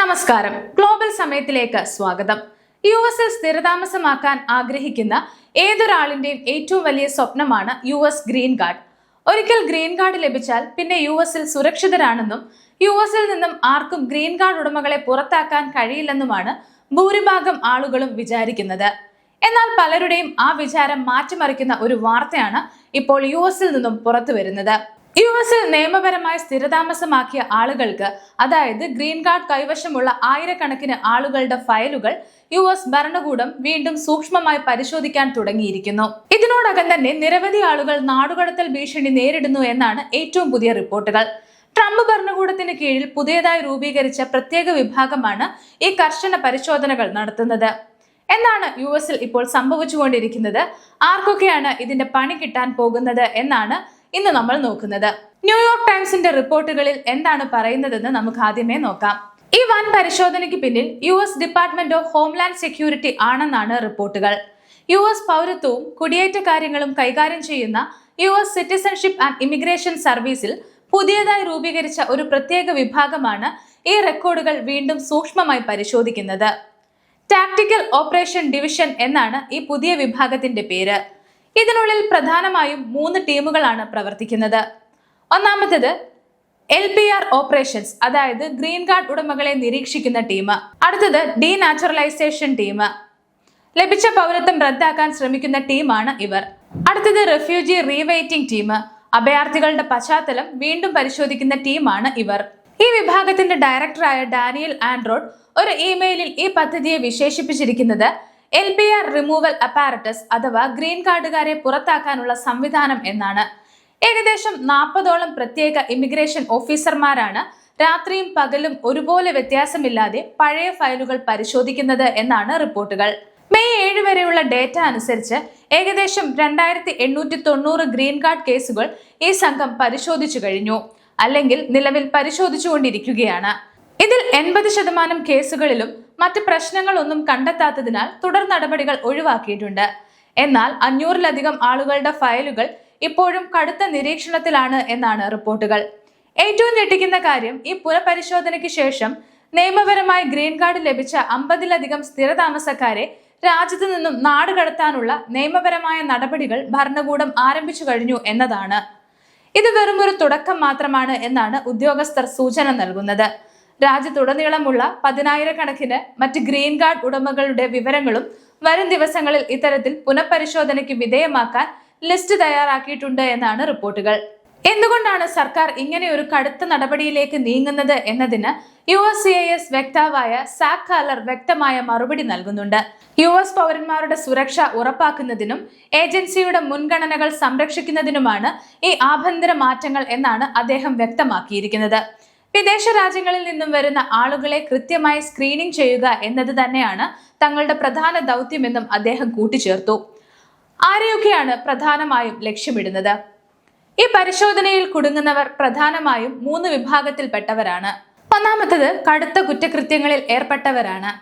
നമസ്കാരം. ഗ്ലോബൽ സമയത്തിലേക്ക് സ്വാഗതം. യുഎസിൽ സ്ഥിരതാമസമാക്കാൻ ആഗ്രഹിക്കുന്ന ഏതൊരാളിന്റെയും ഏറ്റവും വലിയ സ്വപ്നമാണ് യുഎസ് ഗ്രീൻ കാർഡ്. ഒരിക്കൽ ഗ്രീൻ കാർഡ് ലഭിച്ചാൽ പിന്നെ യുഎസിൽ സുരക്ഷിതരാണെന്നും യുഎസിൽ നിന്നും ആർക്കും ഗ്രീൻ കാർഡ് ഉടമകളെ പുറത്താക്കാൻ കഴിയില്ലെന്നുമാണ് ഭൂരിഭാഗം ആളുകളും വിചാരിക്കുന്നത്. എന്നാൽ പലരുടെയും ആ വിചാരം മാറ്റിമറിക്കുന്ന ഒരു വാർത്തയാണ് ഇപ്പോൾ യുഎസിൽ നിന്നും പുറത്തു വരുന്നത്. യുഎസിൽ നിയമപരമായി സ്ഥിരതാമസമാക്കിയ ആളുകൾക്ക്, അതായത് ഗ്രീൻ കാർഡ് കൈവശമുള്ള ആയിരക്കണക്കിന് ആളുകളുടെ ഫയലുകൾ യുഎസ് ഭരണകൂടം വീണ്ടും സൂക്ഷ്മമായി പരിശോധിക്കാൻ തുടങ്ങിയിരിക്കുന്നു. ഇതിനോടകം തന്നെ നിരവധി ആളുകൾ നാടുകടത്തൽ ഭീഷണി നേരിടുന്നു എന്നാണ് ഏറ്റവും പുതിയ റിപ്പോർട്ടുകൾ. ട്രംപ് ഭരണകൂടത്തിന് കീഴിൽ പുതിയതായി രൂപീകരിച്ച പ്രത്യേക വിഭാഗമാണ് ഈ കർശന പരിശോധനകൾ നടത്തുന്നത്. എന്നാണ് യുഎസിൽ ഇപ്പോൾ സംഭവിച്ചുകൊണ്ടിരിക്കുന്നത്. ആർക്കൊക്കെയാണ് ഇതിന്റെ പണി കിട്ടാൻ പോകുന്നത് എന്നാണ് ഇന്ന് നമ്മൾ നോക്കുന്നത്. ന്യൂയോർക്ക് ടൈംസിന്റെ റിപ്പോർട്ടുകളിൽ എന്താണ് പറയുന്നതെന്ന് നമുക്ക് ആദ്യമേ നോക്കാം. ഈ വൻ പരിശോധനയ്ക്ക് പിന്നിൽ US department of homeland security ആണെന്നാണ് റിപ്പോർട്ടുകൾ. യുഎസ് പൗരത്വവും കുടിയേറ്റ കാര്യങ്ങളും കൈകാര്യം ചെയ്യുന്ന യുഎസ് സിറ്റിസൺഷിപ്പ് ആൻഡ് ഇമിഗ്രേഷൻ സർവീസിൽ പുതിയതായി രൂപീകരിച്ച ഒരു പ്രത്യേക വിഭാഗമാണ് ഈ റെക്കോർഡുകൾ വീണ്ടും സൂക്ഷ്മമായി പരിശോധിക്കുന്നത്. ടാക്ടിക്കൽ ഓപ്പറേഷൻ ഡിവിഷൻ എന്നാണ് ഈ പുതിയ വിഭാഗത്തിന്റെ പേര്. ഇതിനുള്ളിൽ പ്രധാനമായും 3 ടീമുകളാണ് പ്രവർത്തിക്കുന്നത്. ഒന്നാമത്തേത് LPR ഓപ്പറേഷൻസ്, അതായത് ഗ്രീൻ കാർഡ് ഉടമകളെ നിരീക്ഷിക്കുന്ന ടീം. അടുത്തത് ഡീനാച്ചുറലൈസേഷൻ ടീം, ലഭിച്ച പൗരത്വം റദ്ദാക്കാൻ ശ്രമിക്കുന്ന ടീമാണ് ഇവർ. അടുത്തത് റെഫ്യൂജി റീവെയിറ്റിംഗ് ടീം, അഭയാർത്ഥികളുടെ പശ്ചാത്തലം വീണ്ടും പരിശോധിക്കുന്ന ടീമാണ് ഇവർ. ഈ വിഭാഗത്തിന്റെ ഡയറക്ടറായ ഡാനിയൽ ആൻഡ്രോഡ് ഒരു ഇമെയിലിൽ ഈ പദ്ധതിയെ വിശേഷിപ്പിച്ചിരിക്കുന്നത് LPR റിമൂവൽ അപ്പാരറ്റസ്, അഥവാ ഗ്രീൻ കാർഡുകാരെ പുറത്താക്കാനുള്ള സംവിധാനം എന്നാണ്. ഏകദേശം 40ഓളം പ്രത്യേക ഇമിഗ്രേഷൻ ഓഫീസർമാരാണ് രാത്രിയും പകലും ഒരുപോലെ വ്യത്യാസമില്ലാതെ പഴയ ഫയലുകൾ പരിശോധിക്കുന്നത് എന്നാണ് റിപ്പോർട്ടുകൾ. മെയ് 7 വരെയുള്ള ഡേറ്റ അനുസരിച്ച് ഏകദേശം 2890 ഗ്രീൻ കാർഡ് കേസുകൾ ഈ സംഘം പരിശോധിച്ചു കഴിഞ്ഞു, അല്ലെങ്കിൽ നിലവിൽ പരിശോധിച്ചുകൊണ്ടിരിക്കുകയാണ്. ഇതിൽ 80% കേസുകളിലും മറ്റ് പ്രശ്നങ്ങളൊന്നും കണ്ടെത്താത്തതിനാൽ തുടർ നടപടികൾ ഒഴിവാക്കിയിട്ടുണ്ട്. എന്നാൽ 500-ലധികം ആളുകളുടെ ഫയലുകൾ ഇപ്പോഴും കടുത്ത നിരീക്ഷണത്തിലാണ് എന്നാണ് റിപ്പോർട്ടുകൾ. ഏറ്റവും ഞെട്ടിക്കുന്ന കാര്യം, ഈ പുനഃപരിശോധനയ്ക്ക് ശേഷം നിയമപരമായി ഗ്രീൻ കാർഡ് ലഭിച്ച 50-ലധികം സ്ഥിരതാമസക്കാരെ രാജ്യത്തു നിന്നും നാടുകടത്താനുള്ള നിയമപരമായ നടപടികൾ ഭരണകൂടം ആരംഭിച്ചു കഴിഞ്ഞു എന്നതാണ്. ഇത് വെറുമൊരു തുടക്കം മാത്രമാണ് എന്നാണ് ഉദ്യോഗസ്ഥർ സൂചന നൽകുന്നത്. രാജ്യത്തുടനീളമുള്ള 10,000-കണക്കിന് മറ്റ് ഗ്രീൻ കാർഡ് ഉടമകളുടെ വിവരങ്ങളും വരും ദിവസങ്ങളിൽ ഇത്തരത്തിൽ പുനഃപരിശോധനയ്ക്ക് വിധേയമാക്കാൻ ലിസ്റ്റ് തയ്യാറാക്കിയിട്ടുണ്ട് എന്നാണ് റിപ്പോർട്ടുകൾ. എന്തുകൊണ്ടാണ് സർക്കാർ ഇങ്ങനെ ഒരു കടുത്ത നടപടിയിലേക്ക് നീങ്ങുന്നത് എന്നതിന് USCIS വക്താവായ സാക് കാലർ വ്യക്തമായ മറുപടി നൽകുന്നുണ്ട്. US പൗരന്മാരുടെ സുരക്ഷ ഉറപ്പാക്കുന്നതിനും ഏജൻസിയുടെ മുൻഗണനകൾ സംരക്ഷിക്കുന്നതിനുമാണ് ഈ ആഭ്യന്തര മാറ്റങ്ങൾ എന്നാണ് അദ്ദേഹം വ്യക്തമാക്കിയിരിക്കുന്നത്. വിദേശ രാജ്യങ്ങളിൽ നിന്നും വരുന്ന ആളുകളെ കൃത്യമായി സ്ക്രീനിംഗ് ചെയ്യുക എന്നത് തന്നെയാണ് തങ്ങളുടെ പ്രധാന ദൗത്യമെന്നും അദ്ദേഹം കൂട്ടിച്ചേർത്തു. ആരെയൊക്കെയാണ് പ്രധാനമായും ലക്ഷ്യമിടുന്നത്? ഈ പരിശോധനയിൽ കുടുങ്ങുന്നവർ പ്രധാനമായും 3 വിഭാഗത്തിൽപ്പെട്ടവരാണ്. ഒന്നാമത്തേത് കടുത്ത കുറ്റകൃത്യങ്ങളിൽ ഏർപ്പെട്ടവരാണ്.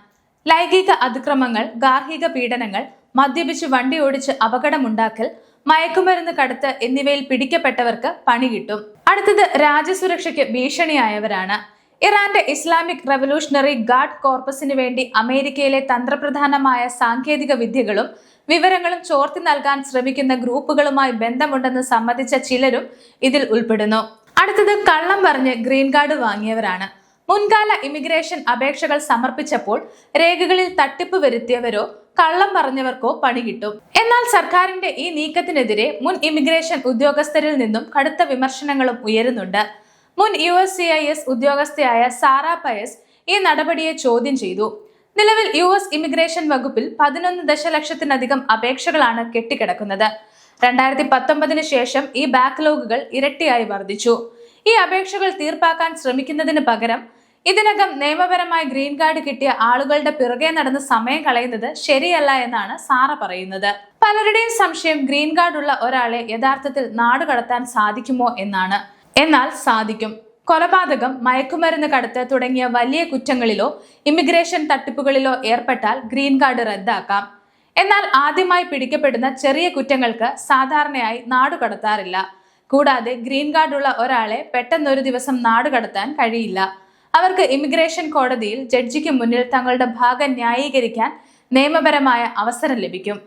ലൈംഗിക അതിക്രമങ്ങൾ, ഗാർഹിക പീഡനങ്ങൾ, മദ്യപിച്ച് വണ്ടി ഓടിച്ച് അപകടമുണ്ടാക്കൽ, മയക്കുമരുന്ന് കടത്ത് എന്നിവയിൽ പിടിക്കപ്പെട്ടവർക്ക് പണി കിട്ടും. അടുത്തത് രാജ്യസുരക്ഷയ്ക്ക് ഭീഷണിയായവരാണ്. ഇറാന്റെ ഇസ്ലാമിക് റവല്യൂഷണറി ഗാർഡ് കോർപ്പസിന് വേണ്ടി അമേരിക്കയിലെ തന്ത്രപ്രധാനമായ സാങ്കേതിക വിദ്യകളും വിവരങ്ങളും ചോർത്തി നൽകാൻ ശ്രമിക്കുന്ന ഗ്രൂപ്പുകളുമായി ബന്ധമുണ്ടെന്ന് സമ്മതിച്ച ചിലരും ഇതിൽ ഉൾപ്പെടുന്നു. അടുത്തത് കള്ളം പറഞ്ഞ് ഗ്രീൻ കാർഡ് വാങ്ങിയവരാണ്. മുൻകാല ഇമിഗ്രേഷൻ അപേക്ഷകൾ സമർപ്പിച്ചപ്പോൾ രേഖകളിൽ തട്ടിപ്പ് വരുത്തിയവരോ കള്ളം പറഞ്ഞവർക്കോ പണി കിട്ടും. എന്നാൽ സർക്കാരിന്റെ ഈ നീക്കത്തിനെതിരെ മുൻ ഇമിഗ്രേഷൻ ഉദ്യോഗസ്ഥരിൽ നിന്നും കടുത്ത വിമർശനങ്ങളും ഉയരുന്നുണ്ട്. മുൻ USCIS ഉദ്യോഗസ്ഥയായ സാറ പയസ് ഈ നടപടിയെ ചോദ്യം ചെയ്തു. നിലവിൽ US ഇമിഗ്രേഷൻ വകുപ്പിൽ 11 ദശലക്ഷത്തിലധികം അപേക്ഷകളാണ് കെട്ടിക്കിടക്കുന്നത്. 2019 ശേഷം ഈ ബാക്ക്ലോഗുകൾ ഇരട്ടിയായി വർദ്ധിച്ചു. ഈ അപേക്ഷകൾ തീർപ്പാക്കാൻ ശ്രമിക്കുന്നതിന് പകരം ഇതിനകം നിയമപരമായി ഗ്രീൻ കാർഡ് കിട്ടിയ ആളുകളുടെ പിറകെ നടന്ന് സമയം കളയുന്നത് ശരിയല്ല എന്നാണ് സാറ പറയുന്നത്. പലരുടെയും സംശയം ഗ്രീൻ കാർഡ് ഉള്ള ഒരാളെ യഥാർത്ഥത്തിൽ നാടുകടത്താൻ സാധിക്കുമോ എന്നാണ്. എന്നാൽ സാധിക്കും. കൊലപാതകം, മയക്കുമരുന്ന് കടത്ത് തുടങ്ങിയ വലിയ കുറ്റങ്ങളിലോ ഇമിഗ്രേഷൻ തട്ടിപ്പുകളിലോ ഏർപ്പെട്ടാൽ ഗ്രീൻ കാർഡ് റദ്ദാക്കാം. എന്നാൽ ആദ്യമായി പിടിക്കപ്പെടുന്ന ചെറിയ കുറ്റങ്ങൾക്ക് സാധാരണയായി നാടുകടത്താറില്ല. കൂടാതെ ഗ്രീൻ കാർഡ് ഉള്ള ഒരാളെ പെട്ടെന്നൊരു ദിവസം നാടുകടത്താൻ കഴിയില്ല. അവർക്ക് ഇമിഗ്രേഷൻ കോടതിയിൽ ജഡ്ജിക്ക് മുന്നിൽ തങ്ങളുടെ ഭാഗം ന്യായീകരിക്കാൻ നിയമപരമായ അവസരം ലഭിക്കും.